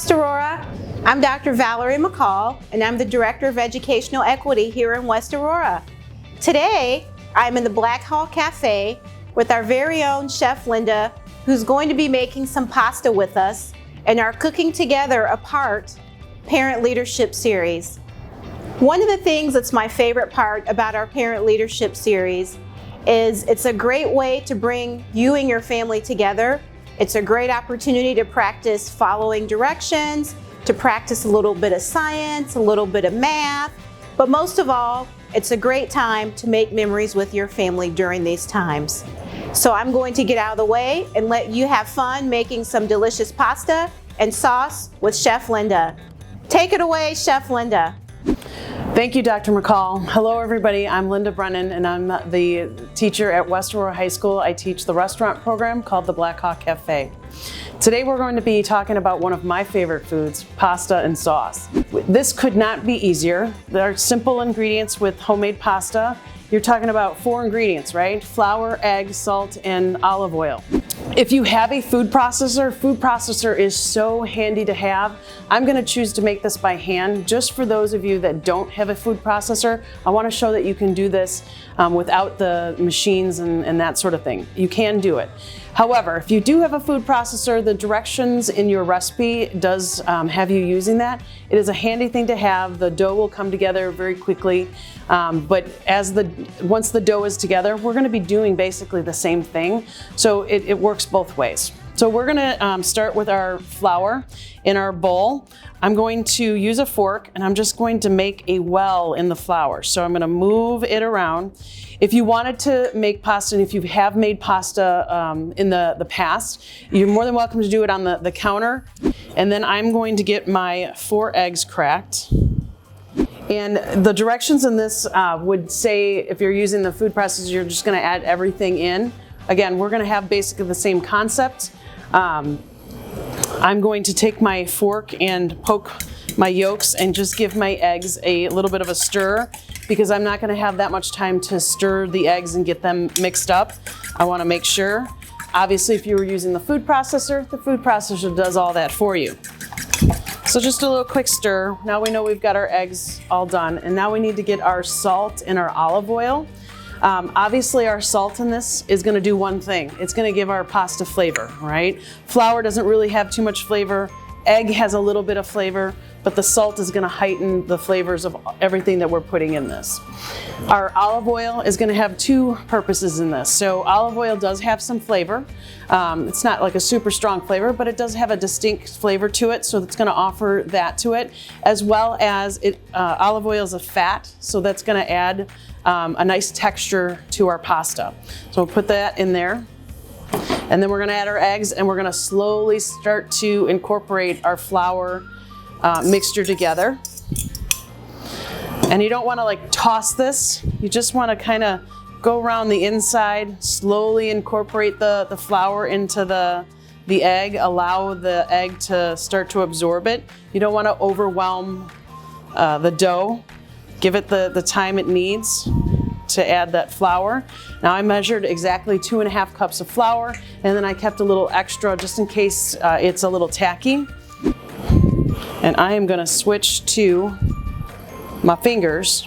West Aurora. I'm Dr. Valerie McCall, and I'm the Director of Educational Equity here in West Aurora. Today, I'm in the Black Hall Cafe with our very own Chef Linda, who's going to be making some pasta with us in our Cooking Together Apart Parent Leadership Series. One of the things that's my favorite part about our Parent Leadership Series is it's a great way to bring you and your family together. It's a great opportunity to practice following directions, to practice a little bit of science, a little bit of math, but most of all, it's a great time to make memories with your family during these times. So I'm going to get out of the way and let you have fun making some delicious pasta and sauce with Chef Linda. Take it away, Chef Linda. Thank you, Dr. McCall. Hello, everybody. I'm Linda Brennan, and I'm the teacher at West Aurora High School. I teach the restaurant program called the Black Hawk Cafe. Today, we're going to be talking about one of my favorite foods, pasta and sauce. This could not be easier. There are simple ingredients with homemade pasta. You're talking about 4 ingredients, right? Flour, egg, salt, and olive oil. If you have a food processor is so handy to have. I'm gonna choose to make this by hand. Just for those of you that don't have a food processor, I wanna show that you can do this without the machines and that sort of thing. You can do it. However, if you do have a food processor, the directions in your recipe does have you using that. It is a handy thing to have. The dough will come together very quickly, but once the dough is together, we're gonna be doing basically the same thing. So it works both ways. So we're gonna start with our flour in our bowl. I'm going to use a fork and I'm just going to make a well in the flour. So I'm gonna move it around. If you wanted to make pasta, and if you have made pasta in the past, you're more than welcome to do it on the counter. And then I'm going to get my 4 eggs cracked. And the directions in this would say, if you're using the food processor, you're just gonna add everything in. Again, we're gonna have basically the same concept. I'm going to take my fork and poke my yolks and just give my eggs a little bit of a stir, because I'm not gonna have that much time to stir the eggs and get them mixed up. I wanna make sure. Obviously, if you were using the food processor does all that for you. So just a little quick stir. Now we know we've got our eggs all done, and now we need to get our salt and our olive oil. Obviously, our salt in this is gonna do one thing. It's gonna give our pasta flavor, right? Flour doesn't really have too much flavor. Egg has a little bit of flavor, but the salt is gonna heighten the flavors of everything that we're putting in this. Our olive oil is gonna have 2 purposes in this. So olive oil does have some flavor. It's not like a super strong flavor, but it does have a distinct flavor to it, so it's gonna offer that to it, as well as olive oil is a fat, so that's gonna add a nice texture to our pasta. So we'll put that in there. And then we're gonna add our eggs, and we're gonna slowly start to incorporate our flour mixture together. And you don't wanna like toss this. You just wanna kinda go around the inside, slowly incorporate the flour into the egg, allow the egg to start to absorb it. You don't wanna overwhelm the dough. Give it the time it needs to add that flour. Now I measured exactly 2.5 cups of flour, and then I kept a little extra just in case it's a little tacky. And I am gonna switch to my fingers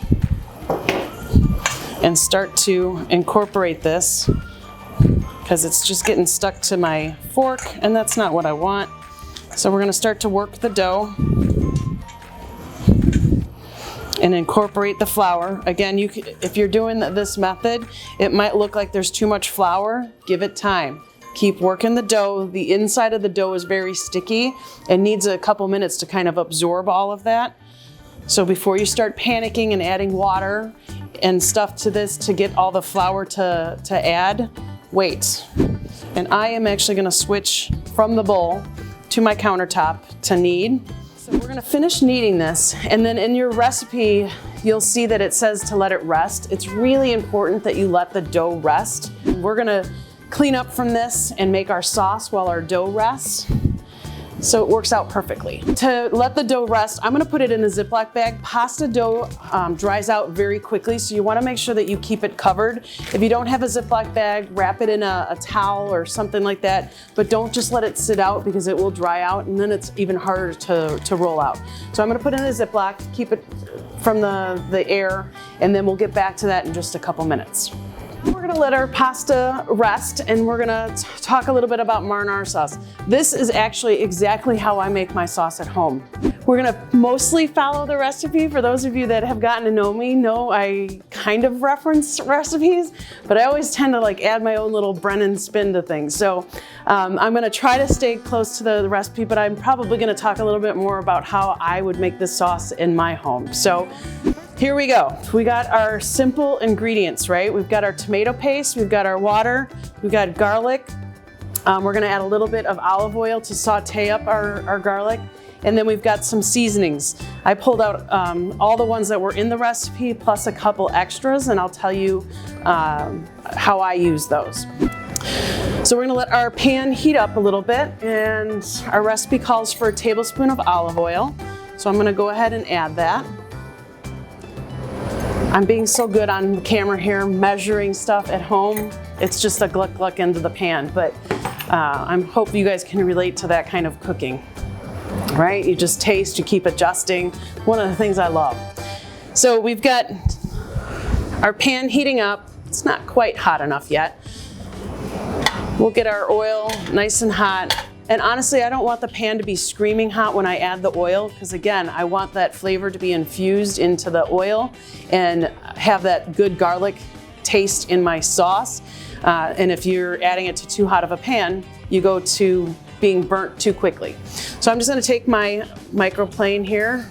and start to incorporate this, because it's just getting stuck to my fork, and that's not what I want. So we're gonna start to work the dough and incorporate the flour. Again, if you're doing this method, it might look like there's too much flour. Give it time. Keep working the dough. The inside of the dough is very sticky and needs a couple minutes to kind of absorb all of that. So before you start panicking and adding water and stuff to this to get all the flour to add, wait. And I am actually gonna switch from the bowl to my countertop to knead. So we're gonna finish kneading this, and then in your recipe, you'll see that it says to let it rest. It's really important that you let the dough rest. We're gonna clean up from this and make our sauce while our dough rests. So it works out perfectly. To let the dough rest, I'm gonna put it in a Ziploc bag. Pasta dough dries out very quickly, so you wanna make sure that you keep it covered. If you don't have a Ziploc bag, wrap it in a towel or something like that, but don't just let it sit out because it will dry out and then it's even harder to roll out. So I'm gonna put it in a Ziploc, keep it from the air, and then we'll get back to that in just a couple minutes. We're gonna let our pasta rest and we're gonna talk a little bit about marinara sauce. This is actually exactly how I make my sauce at home. We're gonna mostly follow the recipe. For those of you that have gotten to know me, know I kind of reference recipes, but I always tend to like add my own little Brennan spin to things. So I'm gonna try to stay close to the recipe, but I'm probably gonna talk a little bit more about how I would make this sauce in my home. So here we go. We got our simple ingredients, right? We've got our tomato paste, we've got our water, we've got garlic. We're gonna add a little bit of olive oil to saute up our garlic. And then we've got some seasonings. I pulled out all the ones that were in the recipe plus a couple extras, and I'll tell you how I use those. So we're gonna let our pan heat up a little bit, and our recipe calls for a tablespoon of olive oil. So I'm gonna go ahead and add that. I'm being so good on camera here, measuring stuff at home. It's just a gluck gluck into the pan, but I hope you guys can relate to that kind of cooking, right? You just taste, you keep adjusting. One of the things I love. So we've got our pan heating up. It's not quite hot enough yet. We'll get our oil nice and hot. And honestly, I don't want the pan to be screaming hot when I add the oil, because again, I want that flavor to be infused into the oil and have that good garlic taste in my sauce. And if you're adding it to too hot of a pan, you go to being burnt too quickly. So I'm just gonna take my microplane here,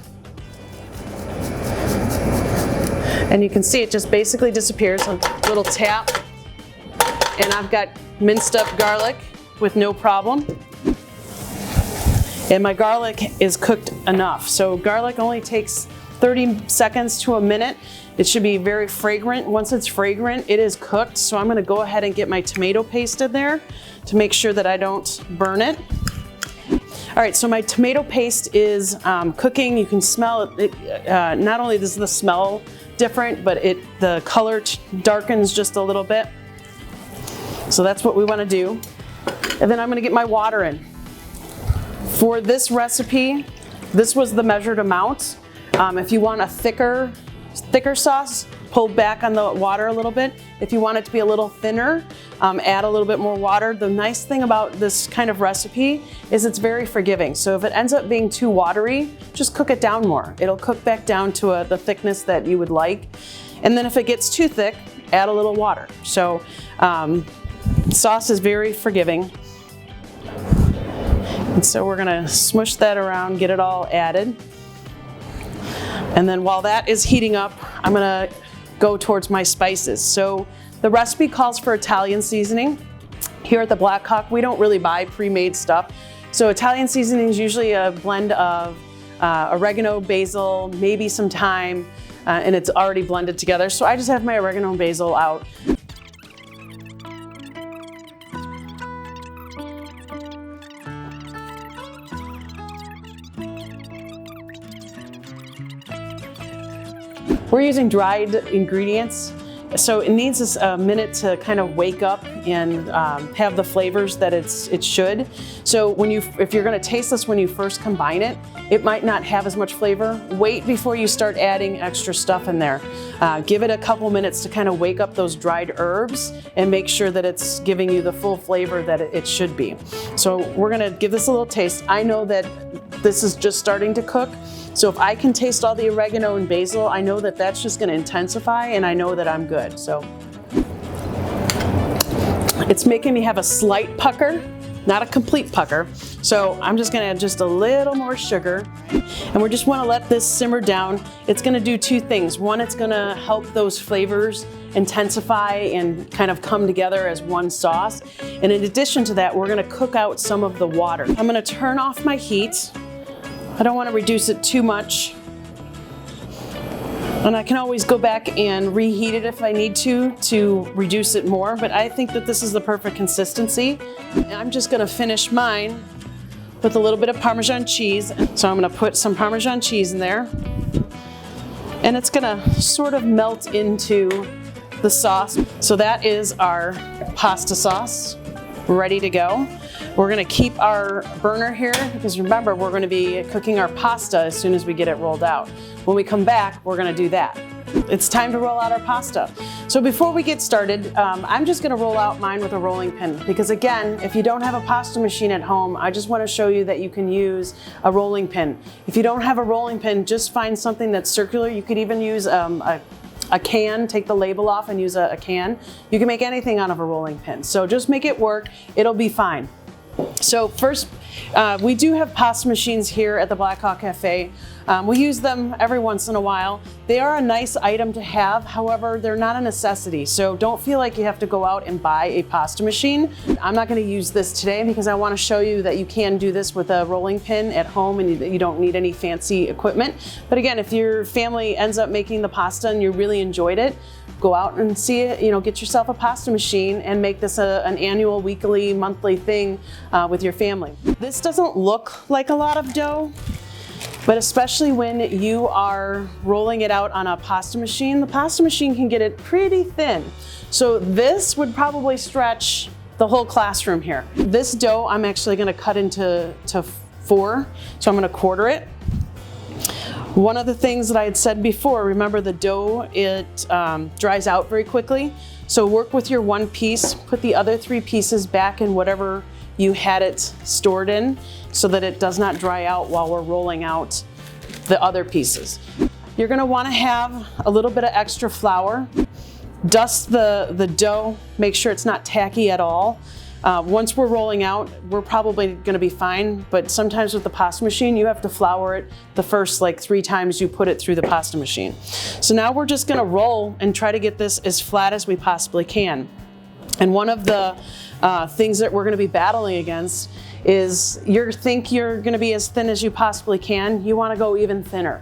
and you can see it just basically disappears. A little tap, and I've got minced up garlic with no problem. And my garlic is cooked enough. So garlic only takes 30 seconds to a minute. It should be very fragrant. Once it's fragrant, it is cooked. So I'm gonna go ahead and get my tomato paste in there to make sure that I don't burn it. All right, so my tomato paste is cooking. You can smell it. Not only does the smell different, but the color darkens just a little bit. So that's what we wanna do. And then I'm gonna get my water in. For this recipe, this was the measured amount. If you want a thicker sauce, pull back on the water a little bit. If you want it to be a little thinner, add a little bit more water. The nice thing about this kind of recipe is it's very forgiving. So if it ends up being too watery, just cook it down more. It'll cook back down to the thickness that you would like. And then if it gets too thick, add a little water. So sauce is very forgiving. And so we're gonna smush that around, get it all added. And then while that is heating up, I'm gonna go towards my spices. So the recipe calls for Italian seasoning. Here at the Black Hawk, we don't really buy pre-made stuff. So Italian seasoning is usually a blend of oregano, basil, maybe some thyme, and it's already blended together. So I just have my oregano and basil out. We're using dried ingredients, so it needs a minute to kind of wake up and have the flavors that it should. So if you're going to taste this when you first combine it, it might not have as much flavor. Wait before you start adding extra stuff in there. Give it a couple minutes to kind of wake up those dried herbs and make sure that it's giving you the full flavor that it should be. So we're going to give this a little taste. I know that this is just starting to cook. So if I can taste all the oregano and basil, I know that that's just gonna intensify, and I know that I'm good. So it's making me have a slight pucker, not a complete pucker. So I'm just gonna add just a little more sugar, and we just wanna let this simmer down. It's gonna do two things. One, it's gonna help those flavors intensify and kind of come together as one sauce. And in addition to that, we're gonna cook out some of the water. I'm gonna turn off my heat. I don't want to reduce it too much. And I can always go back and reheat it if I need to reduce it more, but I think that this is the perfect consistency. And I'm just gonna finish mine with a little bit of Parmesan cheese. So I'm gonna put some Parmesan cheese in there. And it's gonna sort of melt into the sauce. So that is our pasta sauce ready to go. We're gonna keep our burner here because remember, we're gonna be cooking our pasta as soon as we get it rolled out. When we come back, we're gonna do that. It's time to roll out our pasta. So before we get started, I'm just gonna roll out mine with a rolling pin because again, if you don't have a pasta machine at home, I just wanna show you that you can use a rolling pin. If you don't have a rolling pin, just find something that's circular. You could even use a can, take the label off and use a can. You can make anything out of a rolling pin. So just make it work, it'll be fine. So first, we do have pasta machines here at the Black Hawk Cafe. We use them every once in a while. They are a nice item to have, however, they're not a necessity. So don't feel like you have to go out and buy a pasta machine. I'm not gonna use this today because I wanna show you that you can do this with a rolling pin at home and you don't need any fancy equipment. But again, if your family ends up making the pasta and you really enjoyed it, go out and see it, get yourself a pasta machine and make this an annual, weekly, monthly thing with your family. This doesn't look like a lot of dough, but especially when you are rolling it out on a pasta machine, the pasta machine can get it pretty thin. So this would probably stretch the whole classroom here. This dough I'm actually gonna cut into 4, so I'm gonna quarter it. One of the things that I had said before, remember the dough, it dries out very quickly. So work with your one piece, put the other 3 pieces back in whatever you had it stored in so that it does not dry out while we're rolling out the other pieces. You're gonna wanna have a little bit of extra flour. Dust the dough, make sure it's not tacky at all. Once we're rolling out, we're probably gonna be fine, but sometimes with the pasta machine, you have to flour it the first 3 times you put it through the pasta machine. So now we're just gonna roll and try to get this as flat as we possibly can. And one of the things that we're gonna be battling against is you think you're gonna be as thin as you possibly can, you wanna go even thinner.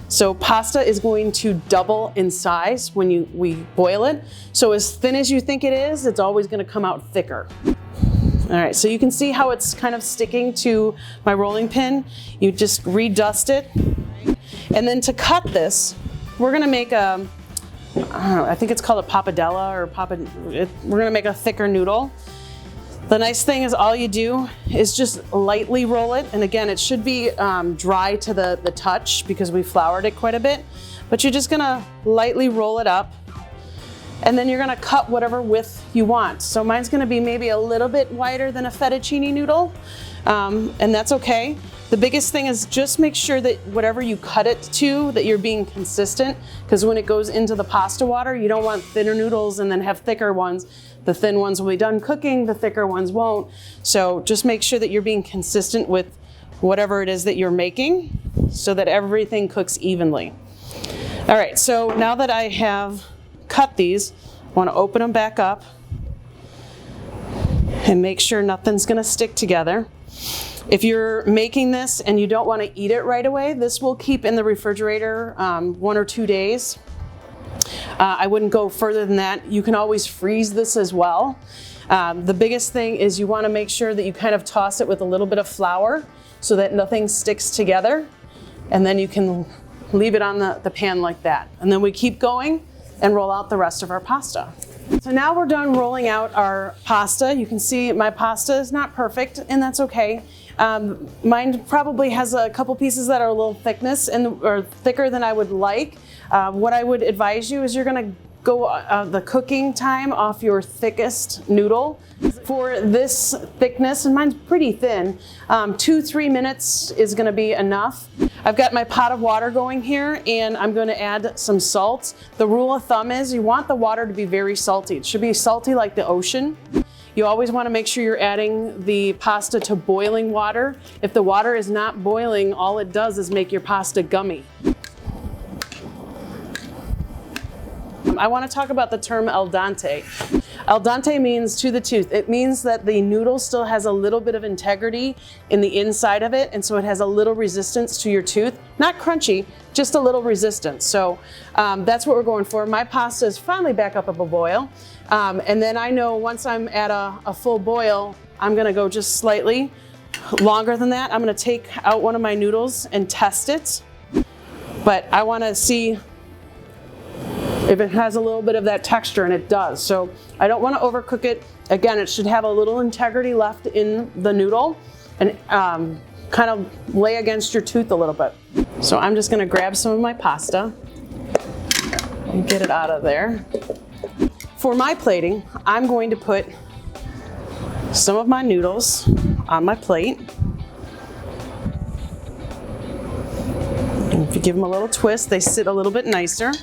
So pasta is going to double in size when we boil it. So as thin as you think it is, it's always gonna come out thicker. All right, so you can see how it's kind of sticking to my rolling pin. You just redust it. And then to cut this, we're gonna make I don't know, I think it's called a pappardella or we're gonna make a thicker noodle. The nice thing is all you do is just lightly roll it. And again, it should be dry to the touch because we floured it quite a bit. But you're just gonna lightly roll it up. And then you're gonna cut whatever width you want. So mine's gonna be maybe a little bit wider than a fettuccine noodle, and that's okay. The biggest thing is just make sure that whatever you cut it to, that you're being consistent, because when it goes into the pasta water, you don't want thinner noodles and then have thicker ones. The thin ones will be done cooking, the thicker ones won't. So just make sure that you're being consistent with whatever it is that you're making so that everything cooks evenly. All right, so now that I have cut these, I want to open them back up and make sure nothing's going to stick together. If you're making this and you don't want to eat it right away, this will keep in the refrigerator 1 or 2 days. I wouldn't go further than that. You can always freeze this as well. The biggest thing is you want to make sure that you kind of toss it with a little bit of flour so that nothing sticks together, and then you can leave it on the pan like that. And then we keep going and roll out the rest of our pasta. So now we're done rolling out our pasta. You can see my pasta is not perfect, and that's okay. Mine probably has a couple pieces that are a little or thicker than I would like. What I would advise you is you're gonna go the cooking time off your thickest noodle. For this thickness, and mine's pretty thin, 2-3 minutes is gonna be enough. I've got my pot of water going here, and I'm gonna add some salt. The rule of thumb is you want the water to be very salty. It should be salty like the ocean. You always wanna make sure you're adding the pasta to boiling water. If the water is not boiling, all it does is make your pasta gummy. I want to talk about the term al dente. Al dente means to the tooth. It means that the noodle still has a little bit of integrity in the inside of it, and so it has a little resistance to your tooth. Not crunchy, just a little resistance. So that's what we're going for. My pasta is finally back up a boil. And then I know once I'm at a full boil, I'm gonna go just slightly longer than that, I'm gonna take out one of my noodles and test it. But I wanna see if it has a little bit of that texture, and it does. So I don't wanna overcook it. Again, it should have a little integrity left in the noodle and kind of lay against your tooth a little bit. So I'm just gonna grab some of my pasta and get it out of there. For my plating, I'm going to put some of my noodles on my plate. And if you give them a little twist, they sit a little bit nicer.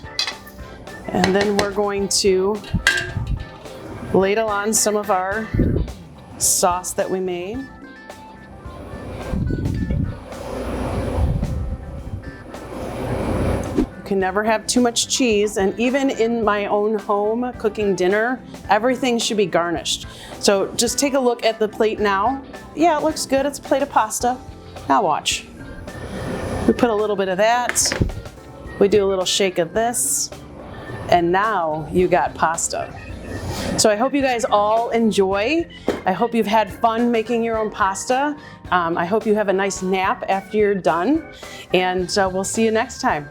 And then we're going to ladle on some of our sauce that we made. You can never have too much cheese, and even in my own home cooking dinner, everything should be garnished. So just take a look at the plate now. Yeah, it looks good. It's a plate of pasta. Now watch. We put a little bit of that. We do a little shake of this, and now you got pasta. So I hope you guys all enjoy. I hope you've had fun making your own pasta. I hope you have a nice nap after you're done, and we'll see you next time.